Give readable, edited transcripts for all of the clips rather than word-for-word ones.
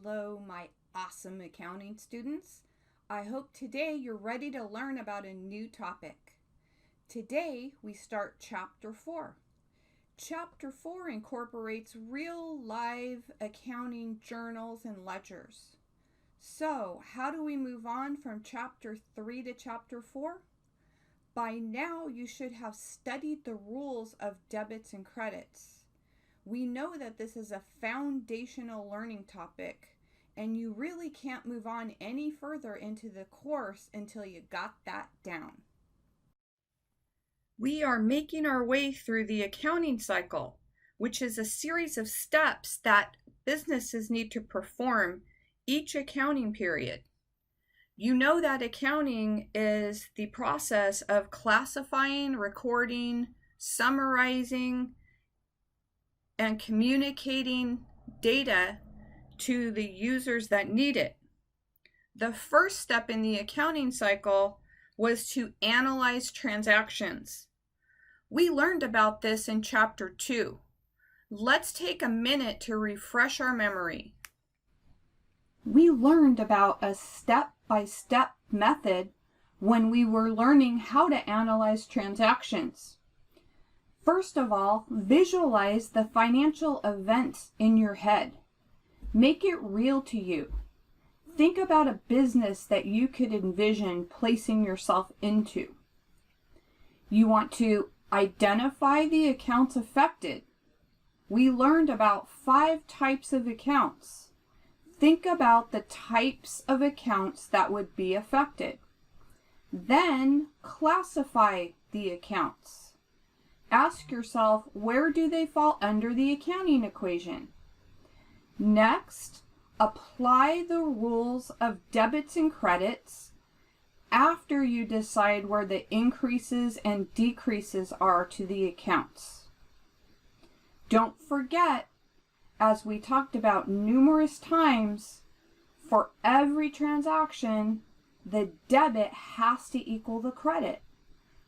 Hello, my awesome accounting students. I hope today you're ready to learn about a new topic. Today we start Chapter 4. Chapter 4 incorporates real live accounting journals and ledgers. So, how do we move on from Chapter 3 to Chapter 4? By now you should have studied the rules of debits and credits. We know that this is a foundational learning topic, and you really can't move on any further into the course until you got that down. We are making our way through the accounting cycle, which is a series of steps that businesses need to perform each accounting period. You know that accounting is the process of classifying, recording, summarizing, and communicating data to the users that need it. The first step in the accounting cycle was to analyze transactions. We learned about this in Chapter 2. Let's take a minute to refresh our memory. We learned about a step-by-step method when we were learning how to analyze transactions. First of all, visualize the financial event in your head. Make it real to you. Think about a business that you could envision placing yourself into. You want to identify the accounts affected. We learned about 5 types of accounts. Think about the types of accounts that would be affected. Then classify the accounts. Ask yourself, where do they fall under the accounting equation? Next, apply the rules of debits and credits after you decide where the increases and decreases are to the accounts. Don't forget, as we talked about numerous times, for every transaction, the debit has to equal the credit.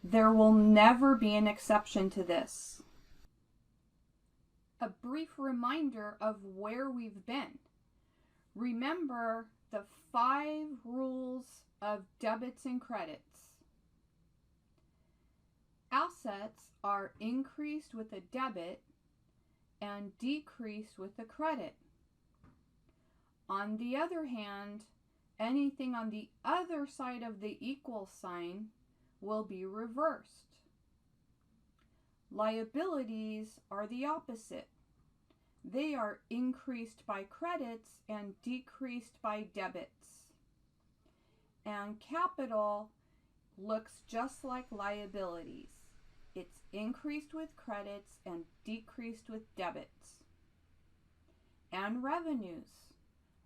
There will never be an exception to this. A brief reminder of where we've been. Remember the 5 rules of debits and credits. Assets are increased with a debit and decreased with a credit. On the other hand, anything on the other side of the equal sign will be reversed. Liabilities are the opposite. They are increased by credits and decreased by debits. And capital looks just like liabilities. It's increased with credits and decreased with debits. And revenues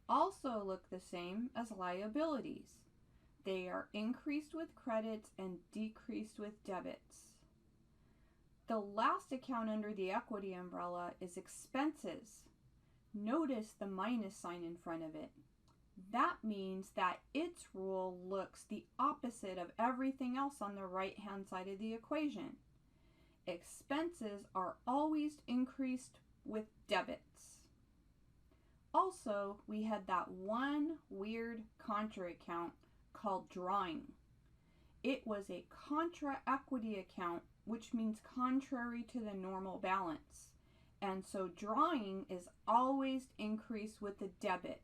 also look the same as liabilities. They are increased with credits and decreased with debits. The last account under the equity umbrella is expenses. Notice the minus sign in front of it. That means that its rule looks the opposite of everything else on the right-hand side of the equation. Expenses are always increased with debits. Also, we had that one weird contra account called drawing. It was a contra equity account, which means contrary to the normal balance. And so drawing is always increased with the debit.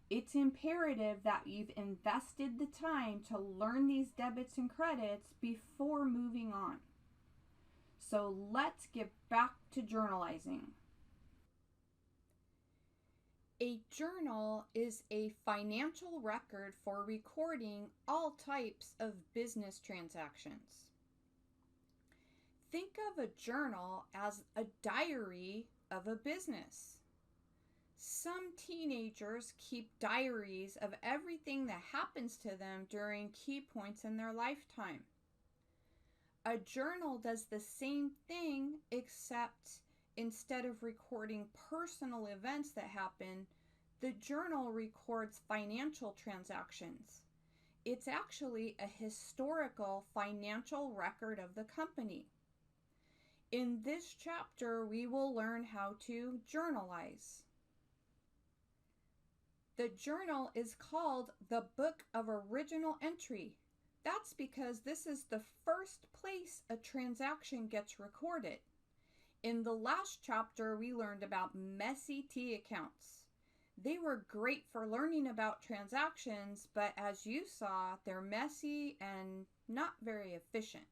It's imperative that you've invested the time to learn these debits and credits before moving on. So let's get back to journalizing. A journal is a financial record for recording all types of business transactions. Think of a journal as a diary of a business. Some teenagers keep diaries of everything that happens to them during key points in their lifetime. A journal does the same thing, except instead of recording personal events that happen, the journal records financial transactions. It's actually a historical financial record of the company. In this chapter, we will learn how to journalize. The journal is called the Book of Original Entry. That's because this is the first place a transaction gets recorded. In the last chapter, we learned about messy T accounts. They were great for learning about transactions, but as you saw, they're messy and not very efficient.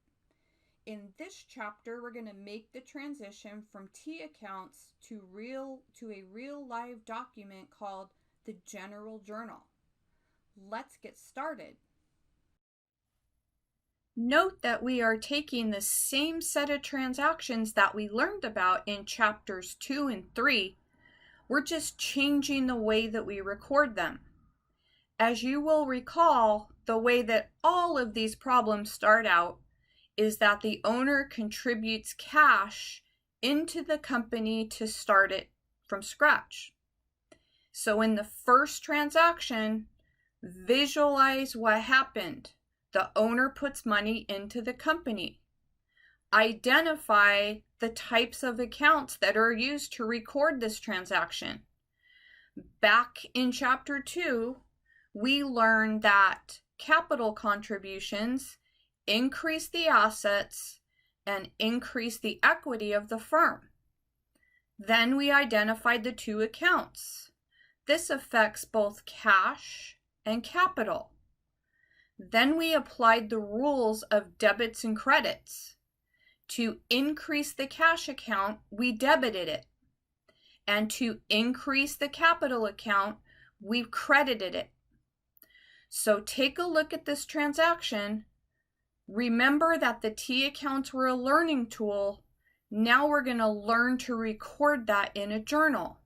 In this chapter, we're going to make the transition from T accounts to a real live document called the General Journal. Let's get started. Note that we are taking the same set of transactions that we learned about in chapters 2 and 3. We're just changing the way that we record them. As you will recall, the way that all of these problems start out is that the owner contributes cash into the company to start it from scratch. So in the first transaction, visualize what happened. The owner puts money into the company. Identify the types of accounts that are used to record this transaction. Back in chapter 2, we learned that capital contributions increase the assets and increase the equity of the firm. Then we identified the two accounts. This affects both cash and capital. Then we applied the rules of debits and credits. To increase the cash account, we debited it. And to increase the capital account, we credited it. So take a look at this transaction. Remember that the T accounts were a learning tool. Now we're going to learn to record that in a journal.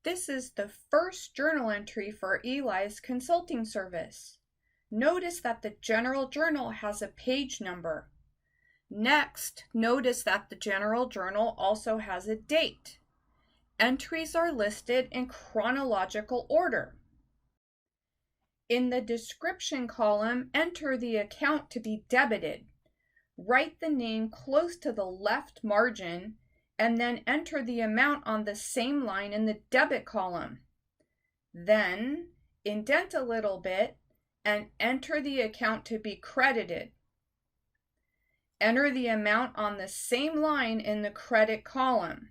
This is the first journal entry for Eli's consulting service. Notice that the General Journal has a page number. Next, notice that the General Journal also has a date. Entries are listed in chronological order. In the description column, enter the account to be debited. Write the name close to the left margin and then enter the amount on the same line in the debit column. Then indent a little bit and enter the account to be credited. Enter the amount on the same line in the credit column.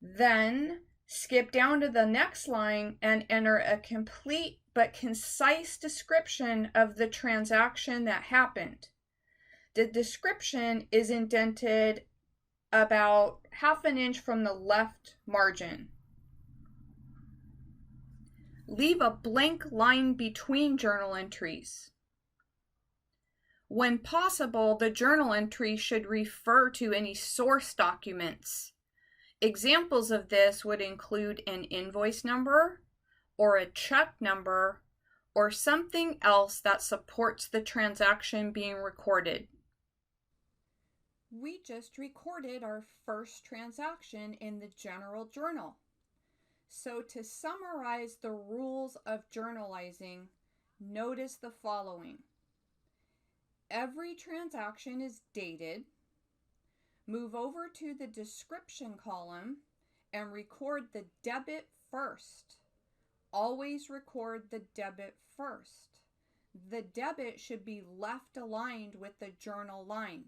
Then skip down to the next line and enter a complete but concise description of the transaction that happened. The description is indented about 1/2 inch from the left margin. Leave a blank line between journal entries. When possible, the journal entry should refer to any source documents. Examples of this would include an invoice number, or a check number, or something else that supports the transaction being recorded. We just recorded our first transaction in the General Journal. So to summarize the rules of journalizing, notice the following. Every transaction is dated. Move over to the description column and record the debit first. Always record the debit first. The debit should be left aligned with the journal line.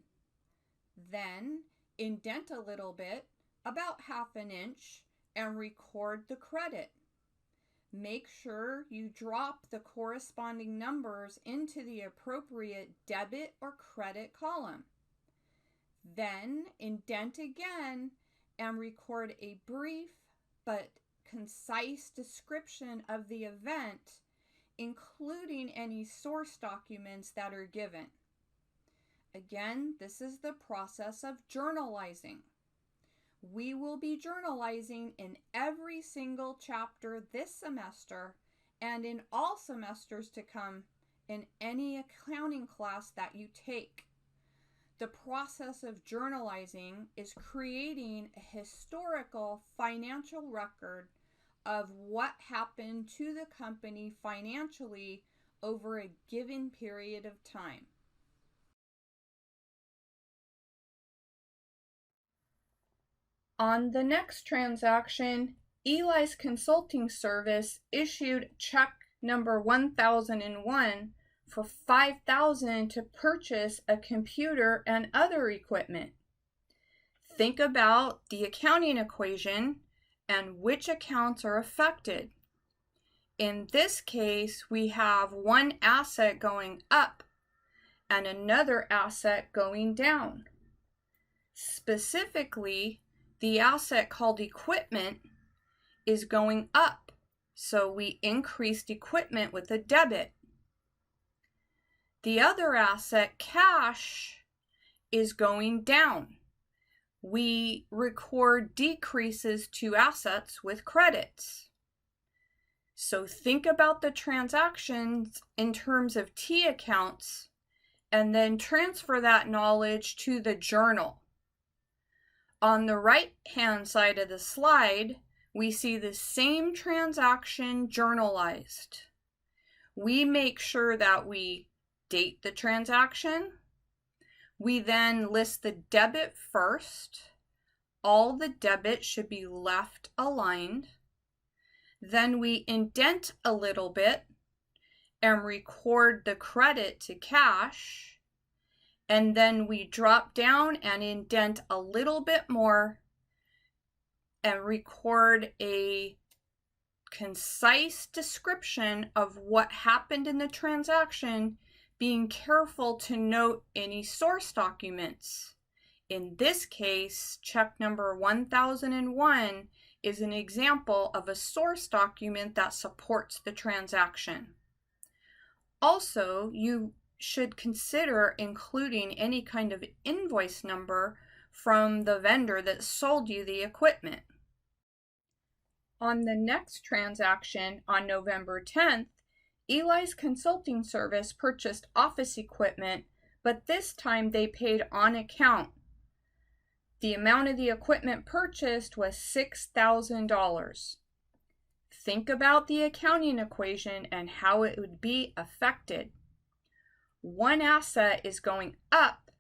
Then indent a little bit, about 1/2 inch, and record the credit. Make sure you drop the corresponding numbers into the appropriate debit or credit column. Then indent again and record a brief but concise description of the event, including any source documents that are given. Again, this is the process of journalizing. We will be journalizing in every single chapter this semester and in all semesters to come in any accounting class that you take. The process of journalizing is creating a historical financial record of what happened to the company financially over a given period of time. On the next transaction, Eli's consulting service issued check number 1001 for $5,000 to purchase a computer and other equipment. Think about the accounting equation and which accounts are affected. In this case, we have one asset going up and another asset going down. Specifically, the asset called equipment is going up, so we increased equipment with a debit. The other asset, cash, is going down. We record decreases to assets with credits. So think about the transactions in terms of T accounts and then transfer that knowledge to the journal. On the right-hand side of the slide, we see the same transaction journalized. We make sure that we date the transaction. We then list the debit first. All the debits should be left aligned. Then we indent a little bit and record the credit to cash. And then we drop down and indent a little bit more and record a concise description of what happened in the transaction, being careful to note any source documents. In this case, check number 1001 is an example of a source document that supports the transaction. Also, you should consider including any kind of invoice number from the vendor that sold you the equipment. On the next transaction, on November 10th, Eli's consulting service purchased office equipment, but this time they paid on account. The amount of the equipment purchased was $6,000. Think about the accounting equation and how it would be affected. One asset is going up,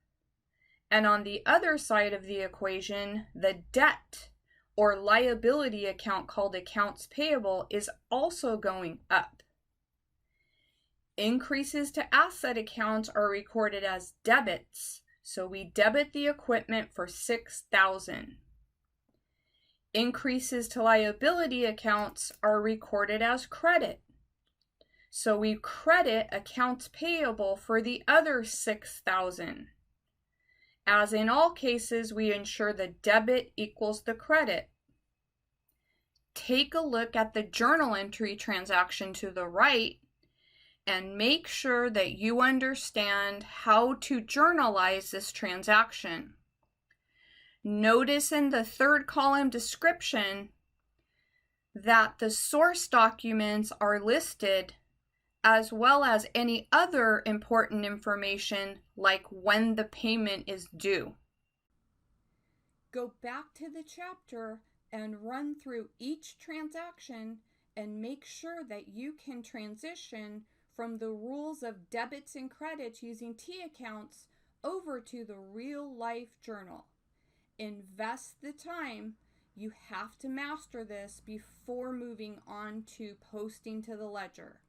and on the other side of the equation, the debt or liability account called accounts payable is also going up. Increases to asset accounts are recorded as debits, so we debit the equipment for $6,000. Increases to liability accounts are recorded as credit, so we credit accounts payable for the other $6,000. As in all cases, we ensure the debit equals the credit. Take a look at the journal entry transaction to the right and make sure that you understand how to journalize this transaction. Notice in the third column description that the source documents are listed, as well as any other important information like when the payment is due. Go back to the chapter and run through each transaction and make sure that you can transition from the rules of debits and credits using T accounts over to the real life journal. Invest the time. You have to master this before moving on to posting to the ledger.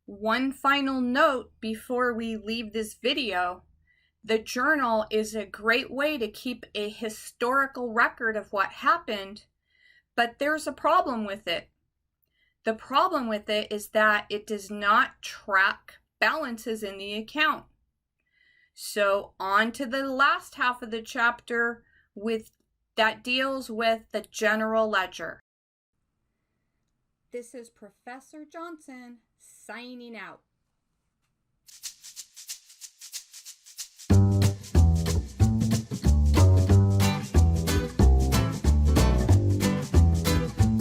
One final note before we leave this video. The journal is a great way to keep a historical record of what happened, but there's a problem with it. The problem with it is that it does not track balances in the account. So on to the last half of the chapter that deals with the general ledger. This is Professor Johnson signing out.